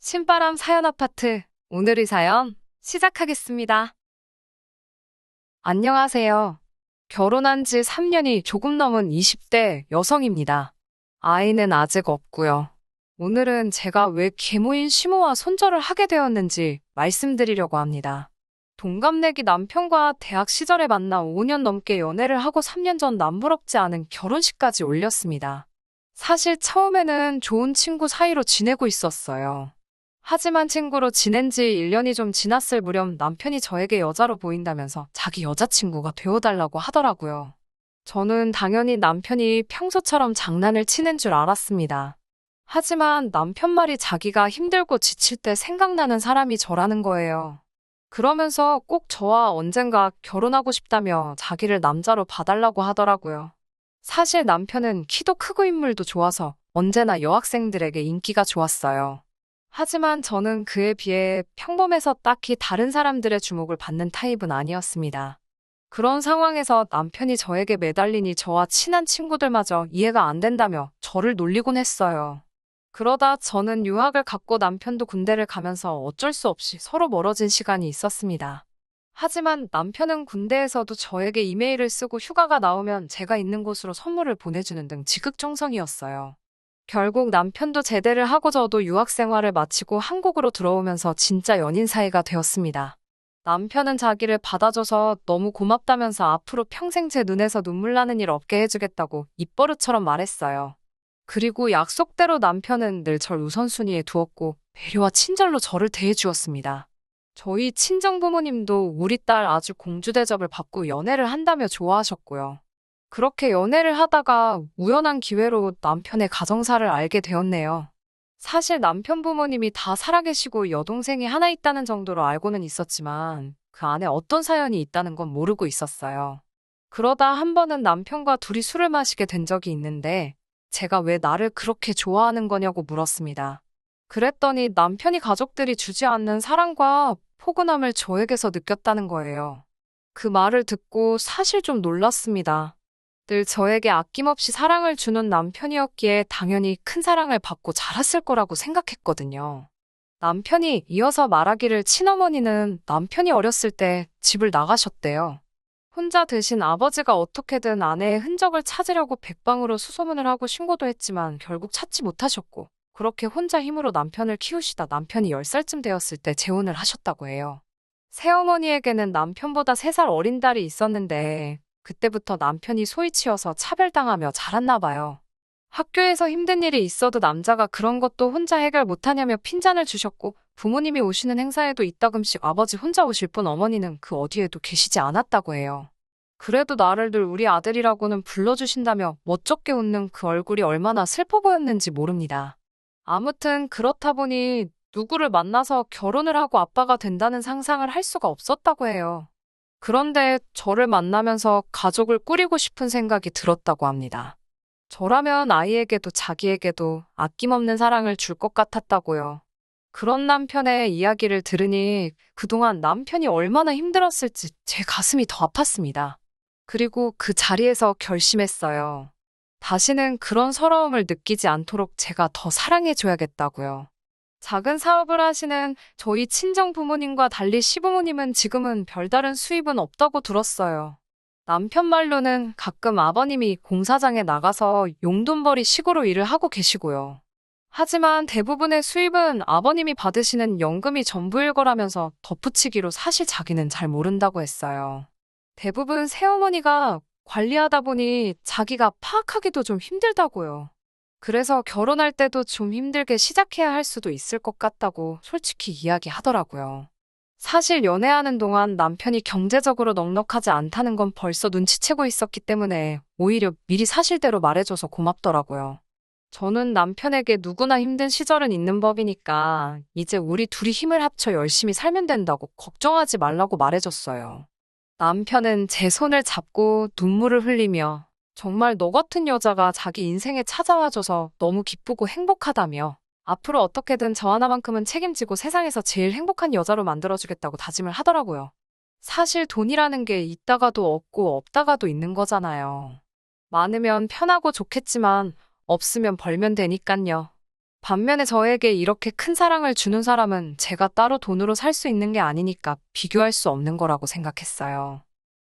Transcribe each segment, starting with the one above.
신바람 사연 아파트. 오늘의 사연 시작하겠습니다. 안녕하세요. 결혼한 지 3년이 조금 넘은 20대 여성입니다. 아이는 아직 없고요. 오늘은 제가 왜 계모인 시모와 손절을 하게 되었는지 말씀드리려고 합니다. 동갑내기 남편과 대학 시절에 만나 5년 넘게 연애를 하고 3년 전 남부럽지 않은 결혼식까지 올렸습니다. 사실 처음에는 좋은 친구 사이로 지내고 있었어요. 하지만 친구로 지낸 지 1년이 좀 지났을 무렵 남편이 저에게 여자로 보인다면서 자기 여자친구가 되어달라고 하더라고요. 저는 당연히 남편이 평소처럼 장난을 치는 줄 알았습니다. 하지만 남편 말이 자기가 힘들고 지칠 때 생각나는 사람이 저라는 거예요. 그러면서 꼭 저와 언젠가 결혼하고 싶다며 자기를 남자로 봐달라고 하더라고요. 사실 남편은 키도 크고 인물도 좋아서 언제나 여학생들에게 인기가 좋았어요. 하지만 저는 그에 비해 평범해서 딱히 다른 사람들의 주목을 받는 타입은 아니었습니다. 그런 상황에서 남편이 저에게 매달리니 저와 친한 친구들마저 이해가 안 된다며 저를 놀리곤 했어요. 그러다 저는 유학을 갔고 남편도 군대를 가면서 어쩔 수 없이 서로 멀어진 시간이 있었습니다. 하지만 남편은 군대에서도 저에게 이메일을 쓰고 휴가가 나오면 제가 있는 곳으로 선물을 보내주는 등 지극정성이었어요. 결국 남편도 제대를 하고 저도 유학 생활을 마치고 한국으로 들어오면서 진짜 연인 사이가 되었습니다. 남편은 자기를 받아줘서 너무 고맙다면서 앞으로 평생 제 눈에서 눈물 나는 일 없게 해주겠다고 입버릇처럼 말했어요. 그리고 약속대로 남편은 늘 절 우선순위에 두었고 배려와 친절로 저를 대해주었습니다. 저희 친정부모님도 우리 딸 아주 공주 대접을 받고 연애를 한다며 좋아하셨고요. 그렇게 연애를 하다가 우연한 기회로 남편의 가정사를 알게 되었네요. 사실 남편 부모님이 다 살아계시고 여동생이 하나 있다는 정도로 알고는 있었지만 그 안에 어떤 사연이 있다는 건 모르고 있었어요. 그러다 한 번은 남편과 둘이 술을 마시게 된 적이 있는데 제가 왜 나를 그렇게 좋아하는 거냐고 물었습니다. 그랬더니 남편이 가족들이 주지 않는 사랑과 포근함을 저에게서 느꼈다는 거예요. 그 말을 듣고 사실 좀 놀랐습니다. 늘 저에게 아낌없이 사랑을 주는 남편이었기에 당연히 큰 사랑을 받고 자랐을 거라고 생각했거든요. 남편이 이어서 말하기를 친어머니는 남편이 어렸을 때 집을 나가셨대요. 혼자 드신 아버지가 어떻게든 아내의 흔적을 찾으려고 백방으로 수소문을 하고 신고도 했지만 결국 찾지 못하셨고 그렇게 혼자 힘으로 남편을 키우시다 남편이 10살쯤 되었을 때 재혼을 하셨다고 해요. 새어머니에게는 남편보다 3살 어린 딸이 있었는데 그때부터 남편이 소위 치여서 차별당하며 자랐나 봐요. 학교에서 힘든 일이 있어도 남자가 그런 것도 혼자 해결 못하냐며 핀잔을 주셨고 부모님이 오시는 행사에도 이따금씩 아버지 혼자 오실 뿐 어머니는 그 어디에도 계시지 않았다고 해요. 그래도 나를 늘 우리 아들이라고는 불러주신다며 멋쩍게 웃는 그 얼굴이 얼마나 슬퍼 보였는지 모릅니다. 아무튼 그렇다 보니 누구를 만나서 결혼을 하고 아빠가 된다는 상상을 할 수가 없었다고 해요. 그런데 저를 만나면서 가족을 꾸리고 싶은 생각이 들었다고 합니다. 저라면 아이에게도 자기에게도 아낌없는 사랑을 줄 것 같았다고요. 그런 남편의 이야기를 들으니 그동안 남편이 얼마나 힘들었을지 제 가슴이 더 아팠습니다. 그리고 그 자리에서 결심했어요. 다시는 그런 서러움을 느끼지 않도록 제가 더 사랑해줘야겠다고요. 작은 사업을 하시는 저희 친정 부모님과 달리 시부모님은 지금은 별다른 수입은 없다고 들었어요. 남편 말로는 가끔 아버님이 공사장에 나가서 용돈벌이 식으로 일을 하고 계시고요. 하지만 대부분의 수입은 아버님이 받으시는 연금이 전부일 거라면서 덧붙이기로 사실 자기는 잘 모른다고 했어요. 대부분 새어머니가 관리하다 보니 자기가 파악하기도 좀 힘들다고요. 그래서 결혼할 때도 좀 힘들게 시작해야 할 수도 있을 것 같다고 솔직히 이야기하더라고요. 사실 연애하는 동안 남편이 경제적으로 넉넉하지 않다는 건 벌써 눈치채고 있었기 때문에 오히려 미리 사실대로 말해줘서 고맙더라고요. 저는 남편에게 누구나 힘든 시절은 있는 법이니까 이제 우리 둘이 힘을 합쳐 열심히 살면 된다고 걱정하지 말라고 말해줬어요. 남편은 제 손을 잡고 눈물을 흘리며 정말 너 같은 여자가 자기 인생에 찾아와줘서 너무 기쁘고 행복하다며 앞으로 어떻게든 저 하나만큼은 책임지고 세상에서 제일 행복한 여자로 만들어주겠다고 다짐을 하더라고요. 사실 돈이라는 게 있다가도 없고 없다가도 있는 거잖아요. 많으면 편하고 좋겠지만 없으면 벌면 되니깐요. 반면에 저에게 이렇게 큰 사랑을 주는 사람은 제가 따로 돈으로 살 수 있는 게 아니니까 비교할 수 없는 거라고 생각했어요.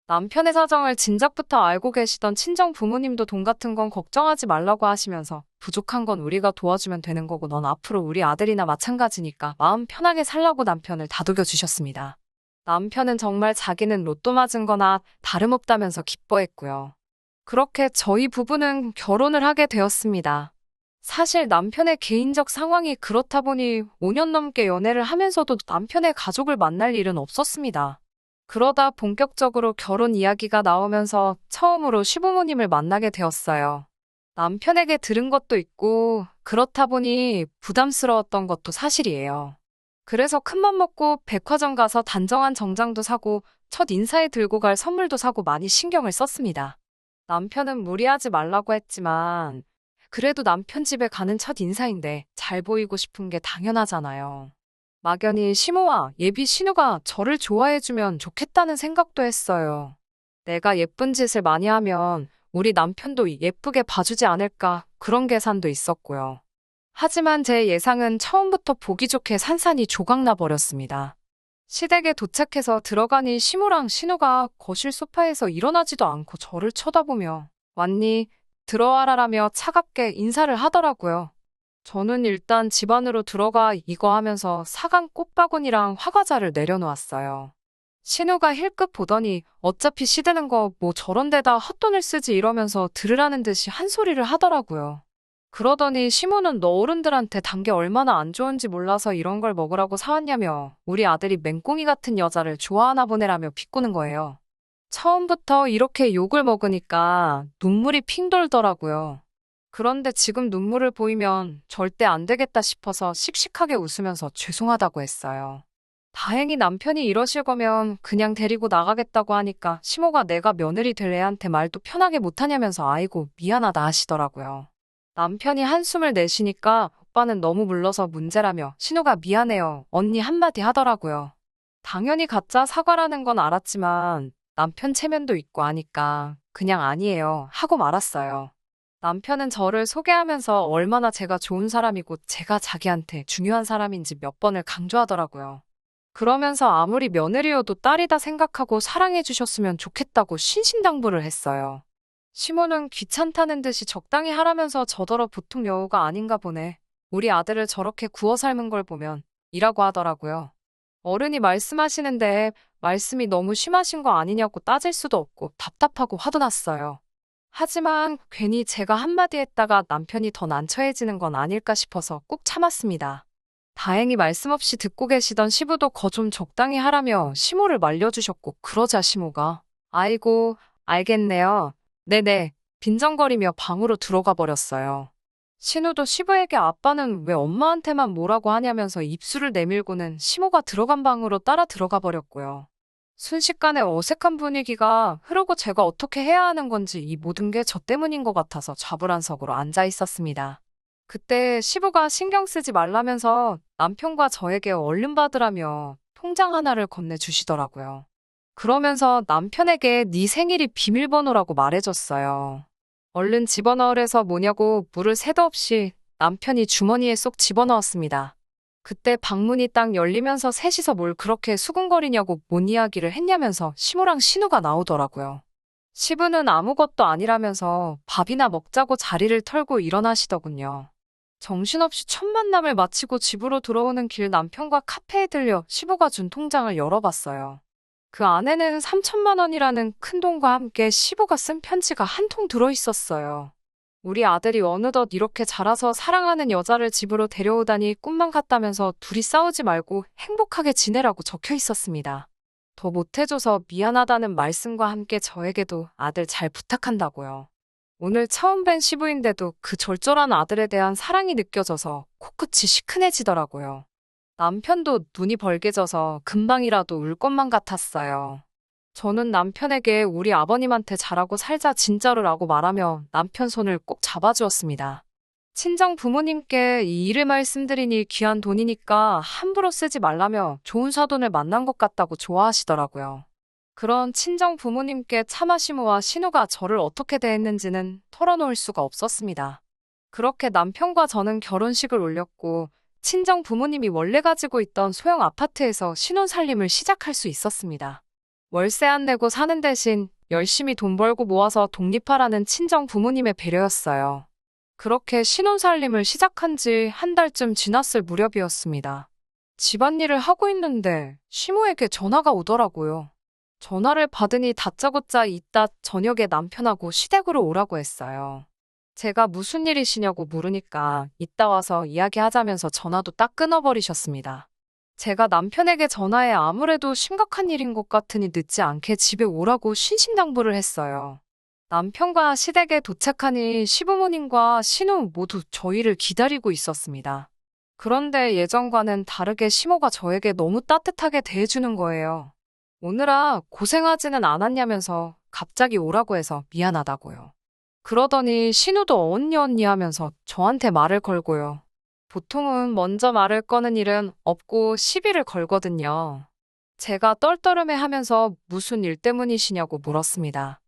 남편의 사정을 진작부터 알고 계시던 친정 부모님도 돈 같은 건 걱정하지 말라고 하시면서 부족한 건 우리가 도와주면 되는 거고 넌 앞으로 우리 아들이나 마찬가지니까 마음 편하게 살라고 남편을 다독여 주셨습니다. 남편은 정말 자기는 로또 맞은 거나 다름없다면서 기뻐했고요. 그렇게 저희 부부는 결혼을 하게 되었습니다. 사실 남편의 개인적 상황이 그렇다 보니 5년 넘게 연애를 하면서도 남편의 가족을 만날 일은 없었습니다. 그러다 본격적으로 결혼 이야기가 나오면서 처음으로 시부모님을 만나게 되었어요. 남편에게 들은 것도 있고 그렇다 보니 부담스러웠던 것도 사실이에요. 그래서 큰맘 먹고 백화점 가서 단정한 정장도 사고 첫 인사에 들고 갈 선물도 사고 많이 신경을 썼습니다. 남편은 무리하지 말라고 했지만 그래도 남편 집에 가는 첫 인사인데 잘 보이고 싶은 게 당연하잖아요. 막연히 시모와 예비 신우가 저를 좋아해주면 좋겠다는 생각도 했어요. 내가 예쁜 짓을 많이 하면 우리 남편도 예쁘게 봐주지 않을까 그런 계산도 있었고요. 하지만 제 예상은 처음부터 보기 좋게 산산이 조각나 버렸습니다. 시댁에 도착해서 들어가니 시모랑 신우가 거실 소파에서 일어나지도 않고 저를 쳐다보며 왔니? 들어와라라며 차갑게 인사를 하더라고요. 저는 일단 집 안으로 들어가 이거 하면서 사간 꽃바구니랑 화과자를 내려놓았어요. 신우가 힐끗 보더니 어차피 시드는 거 뭐 저런 데다 헛돈을 쓰지 이러면서 들으라는 듯이 한 소리를 하더라고요. 그러더니 시모는 너 어른들한테 단 게 얼마나 안 좋은지 몰라서 이런 걸 먹으라고 사왔냐며 우리 아들이 맹꽁이 같은 여자를 좋아하나 보네라며 비꼬는 거예요. 처음부터 이렇게 욕을 먹으니까 눈물이 핑 돌더라고요. 그런데 지금 눈물을 보이면 절대 안 되겠다 싶어서 씩씩하게 웃으면서 죄송하다고 했어요. 다행히 남편이 이러실 거면 그냥 데리고 나가겠다고 하니까 시모가 내가 며느리 될 애한테 말도 편하게 못하냐면서 아이고 미안하다 하시더라고요. 남편이 한숨을 내쉬니까 오빠는 너무 물러서 문제라며 신우가 미안해요 언니 한마디 하더라고요. 당연히 가짜 사과라는 건 알았지만 남편 체면도 있고 하니까 그냥 아니에요 하고 말았어요. 남편은 저를 소개하면서 얼마나 제가 좋은 사람이고 제가 자기한테 중요한 사람인지 몇 번을 강조하더라고요. 그러면서 아무리 며느리여도 딸이다 생각하고 사랑해 주셨으면 좋겠다고 신신당부를 했어요. 시모는 귀찮다는 듯이 적당히 하라면서 저더러 보통 여우가 아닌가 보네. 우리 아들을 저렇게 구워 삶은 걸 보면 이라고 하더라고요. 어른이 말씀하시는데 말씀이 너무 심하신 거 아니냐고 따질 수도 없고 답답하고 화도 났어요. 하지만 괜히 제가 한마디 했다가 남편이 더 난처해지는 건 아닐까 싶어서 꾹 참았습니다. 다행히 말씀 없이 듣고 계시던 시부도 거 좀 적당히 하라며 시모를 말려주셨고 그러자 시모가 아이고 알겠네요. 네네 빈정거리며 방으로 들어가 버렸어요. 신우도 시부에게 아빠는 왜 엄마한테만 뭐라고 하냐면서 입술을 내밀고는 시모가 들어간 방으로 따라 들어가 버렸고요. 순식간에 어색한 분위기가 흐르고 제가 어떻게 해야 하는 건지 이 모든 게 저 때문인 것 같아서 좌불안석으로 앉아 있었습니다. 그때 시부가 신경 쓰지 말라면서 남편과 저에게 얼른 받으라며 통장 하나를 건네주시더라고요. 그러면서 남편에게 네 생일이 비밀번호라고 말해줬어요. 얼른 집어넣으래서 뭐냐고 물을 새도 없이 남편이 주머니에 쏙 집어넣었습니다. 그때 방문이 딱 열리면서 셋이서 뭘 그렇게 수군거리냐고 뭔 이야기를 했냐면서 시모랑 신우가 나오더라고요. 시부는 아무것도 아니라면서 밥이나 먹자고 자리를 털고 일어나시더군요. 정신없이 첫 만남을 마치고 집으로 들어오는 길 남편과 카페에 들려 시부가 준 통장을 열어봤어요. 그 안에는 3천만 원이라는 큰 돈과 함께 시부가 쓴 편지가 한 통 들어있었어요. 우리 아들이 어느덧 이렇게 자라서 사랑하는 여자를 집으로 데려오다니 꿈만 같다면서 둘이 싸우지 말고 행복하게 지내라고 적혀 있었습니다. 더 못해줘서 미안하다는 말씀과 함께 저에게도 아들 잘 부탁한다고요. 오늘 처음 뵌 시부인데도 그 절절한 아들에 대한 사랑이 느껴져서 코끝이 시큰해지더라고요. 남편도 눈이 벌게져서 금방이라도 울 것만 같았어요. 저는 남편에게 우리 아버님한테 잘하고 살자 진짜로라고 말하며 남편 손을 꼭 잡아주었습니다. 친정 부모님께 이 일을 말씀드리니 귀한 돈이니까 함부로 쓰지 말라며 좋은 사돈을 만난 것 같다고 좋아하시더라고요. 그런 친정 부모님께 차마 시모와 신우가 저를 어떻게 대했는지는 털어놓을 수가 없었습니다. 그렇게 남편과 저는 결혼식을 올렸고 친정 부모님이 원래 가지고 있던 소형 아파트에서 신혼살림을 시작할 수 있었습니다. 월세 안 내고 사는 대신 열심히 돈 벌고 모아서 독립하라는 친정 부모님의 배려였어요. 그렇게 신혼살림을 시작한 지 한 달쯤 지났을 무렵이었습니다. 집안일을 하고 있는데 시모에게 전화가 오더라고요. 전화를 받으니 다짜고짜 이따 저녁에 남편하고 시댁으로 오라고 했어요. 제가 무슨 일이시냐고 물으니까 이따 와서 이야기하자면서 전화도 딱 끊어버리셨습니다. 제가 남편에게 전화해 아무래도 심각한 일인 것 같으니 늦지 않게 집에 오라고 신신당부를 했어요. 남편과 시댁에 도착하니 시부모님과 시누 모두 저희를 기다리고 있었습니다. 그런데 예전과는 다르게 시모가 저에게 너무 따뜻하게 대해주는 거예요. 오느라 고생하지는 않았냐면서 갑자기 오라고 해서 미안하다고요. 그러더니 신우도 언니 하면서 저한테 말을 걸고요. 보통은 먼저 말을 거는 일은 없고 시비를 걸거든요. 제가 떨떠름해 하면서 무슨 일 때문이시냐고 물었습니다.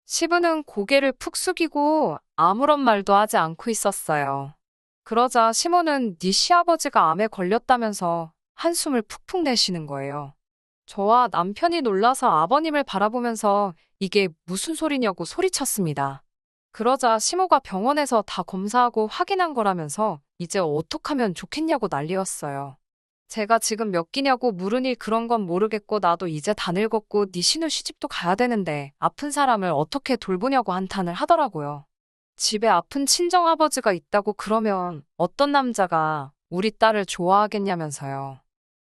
시부는 고개를 푹 숙이고 아무런 말도 하지 않고 있었어요. 그러자 시모는 네 시아버지가 암에 걸렸다면서 한숨을 푹푹 내쉬는 거예요. 저와 남편이 놀라서 아버님을 바라보면서 이게 무슨 소리냐고 소리쳤습니다. 그러자 시모가 병원에서 다 검사하고 확인한 거라면서 이제 어떡하면 좋겠냐고 난리였어요. 제가 지금 몇 끼냐고 물으니 그런 건 모르겠고 나도 이제 다 늙었고 네 시누 시집도 가야 되는데 아픈 사람을 어떻게 돌보냐고 한탄을 하더라고요. 집에 아픈 친정아버지가 있다고 그러면 어떤 남자가 우리 딸을 좋아하겠냐면서요.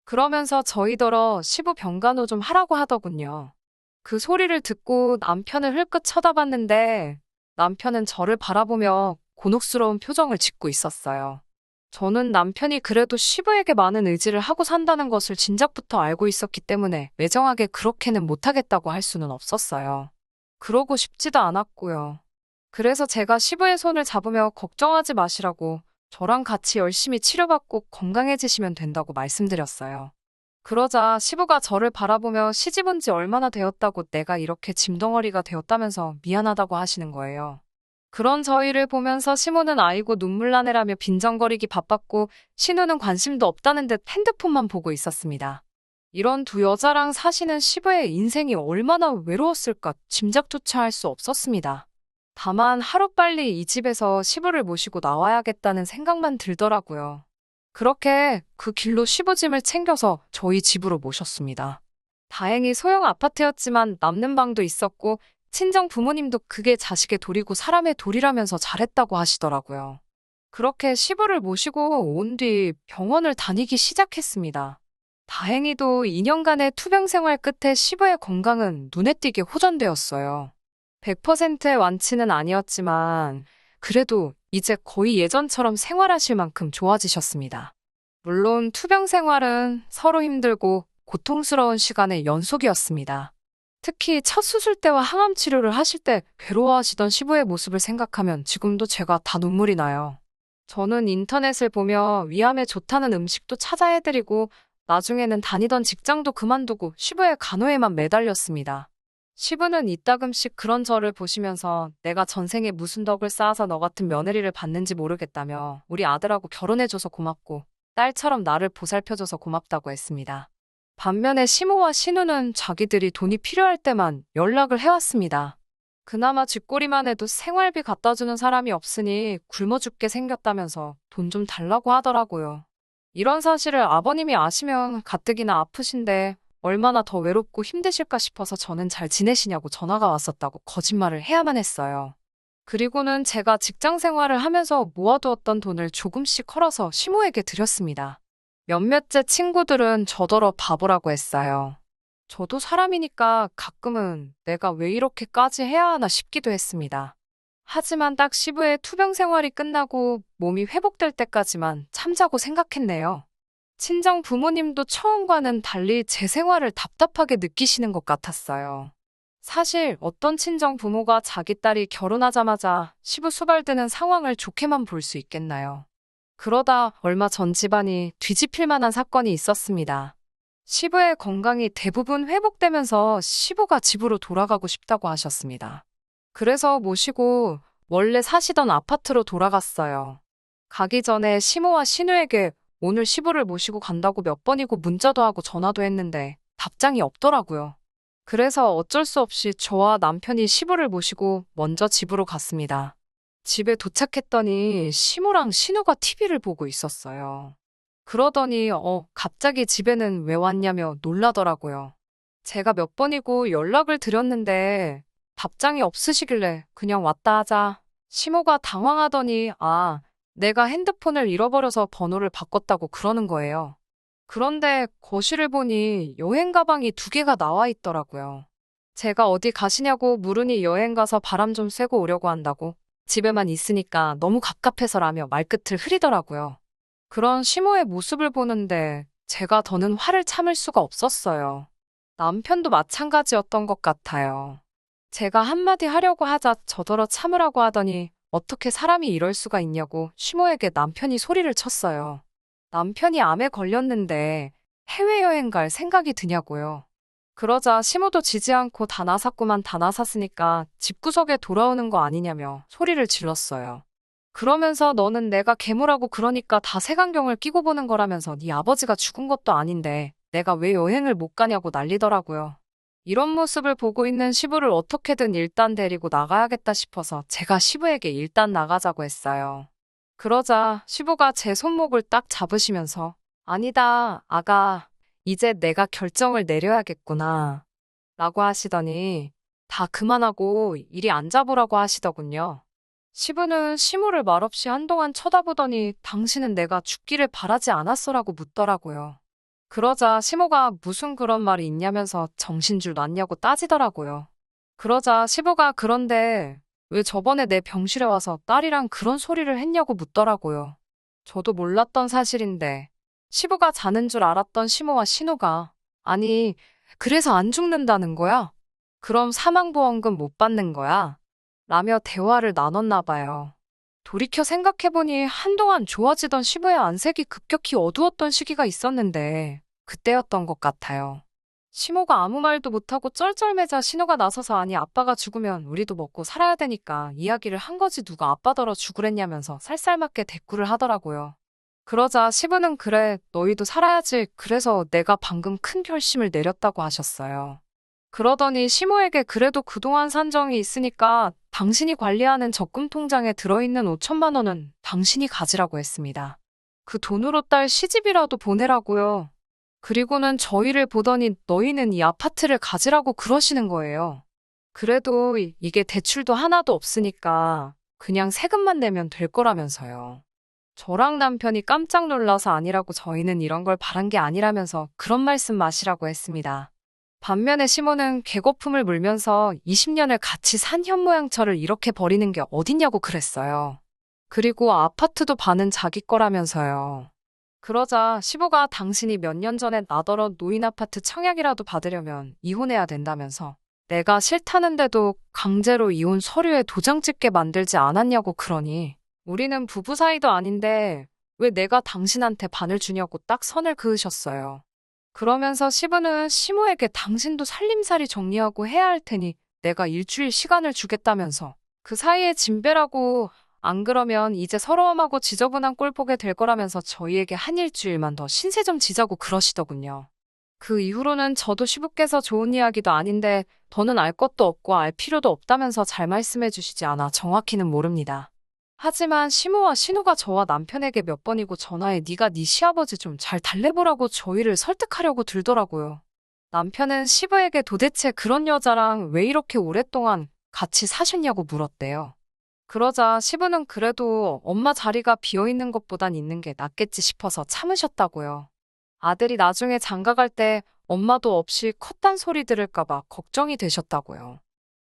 그러면서 저희더러 시부 병간호 좀 하라고 하더군요. 그 소리를 듣고 남편을 흘끗 쳐다봤는데 남편은 저를 바라보며 곤혹스러운 표정을 짓고 있었어요. 저는 남편이 그래도 시부에게 많은 의지를 하고 산다는 것을 진작부터 알고 있었기 때문에 매정하게 그렇게는 못하겠다고 할 수는 없었어요. 그러고 싶지도 않았고요. 그래서 제가 시부의 손을 잡으며 걱정하지 마시라고 저랑 같이 열심히 치료받고 건강해지시면 된다고 말씀드렸어요. 그러자 시부가 저를 바라보며 시집 온 지 얼마나 되었다고 내가 이렇게 짐덩어리가 되었다면서 미안하다고 하시는 거예요. 그런 저희를 보면서 시모는 아이고 눈물 나네라며 빈정거리기 바빴고 신우는 관심도 없다는 듯 핸드폰만 보고 있었습니다. 이런 두 여자랑 사시는 시부의 인생이 얼마나 외로웠을까 짐작조차 할 수 없었습니다. 다만 하루빨리 이 집에서 시부를 모시고 나와야겠다는 생각만 들더라고요. 그렇게 그 길로 시부짐을 챙겨서 저희 집으로 모셨습니다. 다행히 소형 아파트였지만 남는 방도 있었고 친정 부모님도 그게 자식의 도리고 사람의 도리라면서 잘했다고 하시더라고요. 그렇게 시부를 모시고 온 뒤 병원을 다니기 시작했습니다. 다행히도 2년간의 투병 생활 끝에 시부의 건강은 눈에 띄게 호전되었어요. 100%의 완치는 아니었지만 그래도 이제 거의 예전처럼 생활하실 만큼 좋아지셨습니다. 물론 투병 생활은 서로 힘들고 고통스러운 시간의 연속이었습니다. 특히 첫 수술 때와 항암 치료를 하실 때 괴로워하시던 시부의 모습을 생각하면 지금도 제가 다 눈물이 나요. 저는 인터넷을 보며 위암에 좋다는 음식도 찾아 해드리고 나중에는 다니던 직장도 그만두고 시부의 간호에만 매달렸습니다. 시부는 이따금씩 그런 저를 보시면서 내가 전생에 무슨 덕을 쌓아서 너 같은 며느리를 받는지 모르겠다며 우리 아들하고 결혼해줘서 고맙고 딸처럼 나를 보살펴줘서 고맙다고 했습니다. 반면에 시모와 신우는 자기들이 돈이 필요할 때만 연락을 해왔습니다. 그나마 쥐꼬리만 해도 생활비 갖다주는 사람이 없으니 굶어 죽게 생겼다면서 돈 좀 달라고 하더라고요. 이런 사실을 아버님이 아시면 가뜩이나 아프신데 얼마나 더 외롭고 힘드실까 싶어서 저는 잘 지내시냐고 전화가 왔었다고 거짓말을 해야만 했어요. 그리고는 제가 직장 생활을 하면서 모아두었던 돈을 조금씩 컬어서 시모에게 드렸습니다. 몇몇째 친구들은 저더러 바보라고 했어요. 저도 사람이니까 가끔은 내가 왜 이렇게까지 해야 하나 싶기도 했습니다. 하지만 딱 시부의 투병 생활이 끝나고 몸이 회복될 때까지만 참자고 생각했네요. 친정 부모님도 처음과는 달리 제 생활을 답답하게 느끼시는 것 같았어요. 사실 어떤 친정 부모가 자기 딸이 결혼하자마자 시부 수발드는 상황을 좋게만 볼 수 있겠나요? 그러다 얼마 전 집안이 뒤집힐 만한 사건이 있었습니다. 시부의 건강이 대부분 회복되면서 시부가 집으로 돌아가고 싶다고 하셨습니다. 그래서 모시고 원래 사시던 아파트로 돌아갔어요. 가기 전에 시모와 신우에게 오늘 시부를 모시고 간다고 몇 번이고 문자도 하고 전화도 했는데 답장이 없더라고요. 그래서 어쩔 수 없이 저와 남편이 시부를 모시고 먼저 집으로 갔습니다. 집에 도착했더니 시모랑 신우가 TV를 보고 있었어요. 그러더니 갑자기 집에는 왜 왔냐며 놀라더라고요. 제가 몇 번이고 연락을 드렸는데 답장이 없으시길래 그냥 왔다 하자. 시모가 당황하더니 내가 핸드폰을 잃어버려서 번호를 바꿨다고 그러는 거예요. 그런데 거실을 보니 여행 가방이 두 개가 나와 있더라고요. 제가 어디 가시냐고 물으니 여행 가서 바람 좀 쐬고 오려고 한다고 집에만 있으니까 너무 갑갑해서라며 말끝을 흐리더라고요. 그런 시모의 모습을 보는데 제가 더는 화를 참을 수가 없었어요. 남편도 마찬가지였던 것 같아요. 제가 한마디 하려고 하자 저더러 참으라고 하더니 어떻게 사람이 이럴 수가 있냐고 시모에게 남편이 소리를 쳤어요. 남편이 암에 걸렸는데 해외여행 갈 생각이 드냐고요. 그러자 시모도 지지 않고 다 나섰구만 다 나섰으니까 집구석에 돌아오는 거 아니냐며 소리를 질렀어요. 그러면서 너는 내가 괴물하고 그러니까 다 색안경을 끼고 보는 거라면서 네 아버지가 죽은 것도 아닌데 내가 왜 여행을 못 가냐고 난리더라고요. 이런 모습을 보고 있는 시부를 어떻게든 일단 데리고 나가야겠다 싶어서 제가 시부에게 일단 나가자고 했어요. 그러자 시부가 제 손목을 딱 잡으시면서 아니다, 아가. 이제 내가 결정을 내려야겠구나. 라고 하시더니 다 그만하고 이리 앉아보라고 하시더군요. 시부는 시모를 말없이 한동안 쳐다보더니 당신은 내가 죽기를 바라지 않았어라고 묻더라고요. 그러자 시모가 무슨 그런 말이 있냐면서 정신줄 놨냐고 따지더라고요. 그러자 시부가 그런데 왜 저번에 내 병실에 와서 딸이랑 그런 소리를 했냐고 묻더라고요. 저도 몰랐던 사실인데 시부가 자는 줄 알았던 시모와 신우가 아니 그래서 안 죽는다는 거야? 그럼 사망보험금 못 받는 거야? 라며 대화를 나눴나 봐요. 돌이켜 생각해보니 한동안 좋아지던 시부의 안색이 급격히 어두웠던 시기가 있었는데 그때였던 것 같아요. 시모가 아무 말도 못하고 쩔쩔매자 신우가 나서서 아니 아빠가 죽으면 우리도 먹고 살아야 되니까 이야기를 한 거지 누가 아빠더러 죽으랬냐면서 쌀쌀맞게 대꾸를 하더라고요. 그러자 시부는 그래 너희도 살아야지 그래서 내가 방금 큰 결심을 내렸다고 하셨어요. 그러더니 시모에게 그래도 그동안 산정이 있으니까 당신이 관리하는 적금 통장에 들어있는 5천만 원은 당신이 가지라고 했습니다. 그 돈으로 딸 시집이라도 보내라고요. 그리고는 저희를 보더니 너희는 이 아파트를 가지라고 그러시는 거예요. 그래도 이게 대출도 하나도 없으니까 그냥 세금만 내면 될 거라면서요. 저랑 남편이 깜짝 놀라서 아니라고 저희는 이런 걸 바란 게 아니라면서 그런 말씀 마시라고 했습니다. 반면에 시모는 개거품을 물면서 20년을 같이 산 현모양처를 이렇게 버리는 게 어딨냐고 그랬어요. 그리고 아파트도 반은 자기 거라면서요. 그러자 시부가 당신이 몇 년 전에 나더러 노인 아파트 청약이라도 받으려면 이혼해야 된다면서 내가 싫다는데도 강제로 이혼 서류에 도장 찍게 만들지 않았냐고 그러니 우리는 부부 사이도 아닌데 왜 내가 당신한테 반을 주냐고 딱 선을 그으셨어요. 그러면서 시부는 시모에게 당신도 살림살이 정리하고 해야 할 테니 내가 일주일 시간을 주겠다면서 그 사이에 짐 빼라고 안 그러면 이제 서러움하고 지저분한 꼴 보게 될 거라면서 저희에게 한 일주일만 더 신세 좀 지자고 그러시더군요. 그 이후로는 저도 시부께서 좋은 이야기도 아닌데 더는 알 것도 없고 알 필요도 없다면서 잘 말씀해 주시지 않아 정확히는 모릅니다. 하지만 시모와 신우가 저와 남편에게 몇 번이고 전화해 네가 네 시아버지 좀 잘 달래보라고 저희를 설득하려고 들더라고요. 남편은 시부에게 도대체 그런 여자랑 왜 이렇게 오랫동안 같이 사셨냐고 물었대요. 그러자 시부는 그래도 엄마 자리가 비어있는 것보단 있는 게 낫겠지 싶어서 참으셨다고요. 아들이 나중에 장가갈 때 엄마도 없이 컸단 소리 들을까봐 걱정이 되셨다고요.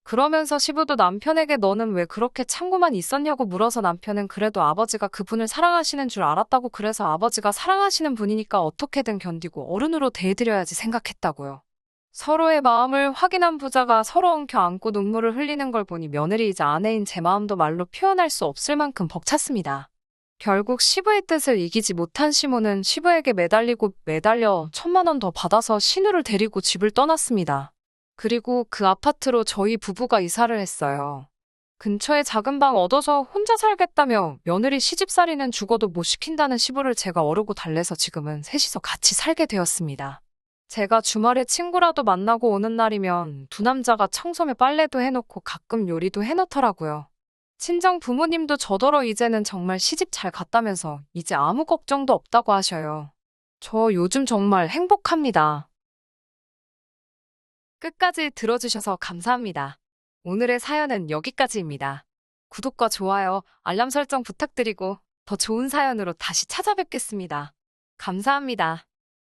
그러면서 시부도 남편에게 너는 왜 그렇게 참고만 있었냐고 물어서 남편은 그래도 아버지가 그분을 사랑하시는 줄 알았다고 그래서 아버지가 사랑하시는 분이니까 어떻게든 견디고 어른으로 대해드려야지 생각했다고요. 서로의 마음을 확인한 부자가 서로 엉켜 안고 눈물을 흘리는 걸 보니 며느리이자 아내인 제 마음도 말로 표현할 수 없을 만큼 벅찼습니다. 결국 시부의 뜻을 이기지 못한 시모는 시부에게 매달리고 매달려 1,000만 원 더 받아서 신우를 데리고 집을 떠났습니다. 그리고 그 아파트로 저희 부부가 이사를 했어요. 근처에 작은 방 얻어서 혼자 살겠다며 며느리 시집살이는 죽어도 못 시킨다는 시부를 제가 어르고 달래서 지금은 셋이서 같이 살게 되었습니다. 제가 주말에 친구라도 만나고 오는 날이면 두 남자가 청소며 빨래도 해놓고 가끔 요리도 해놓더라고요. 친정 부모님도 저더러 이제는 정말 시집 잘 갔다면서 이제 아무 걱정도 없다고 하셔요. 저 요즘 정말 행복합니다. 끝까지 들어주셔서 감사합니다. 오늘의 사연은 여기까지입니다. 구독과 좋아요, 알람 설정 부탁드리고 더 좋은 사연으로 다시 찾아뵙겠습니다. 감사합니다.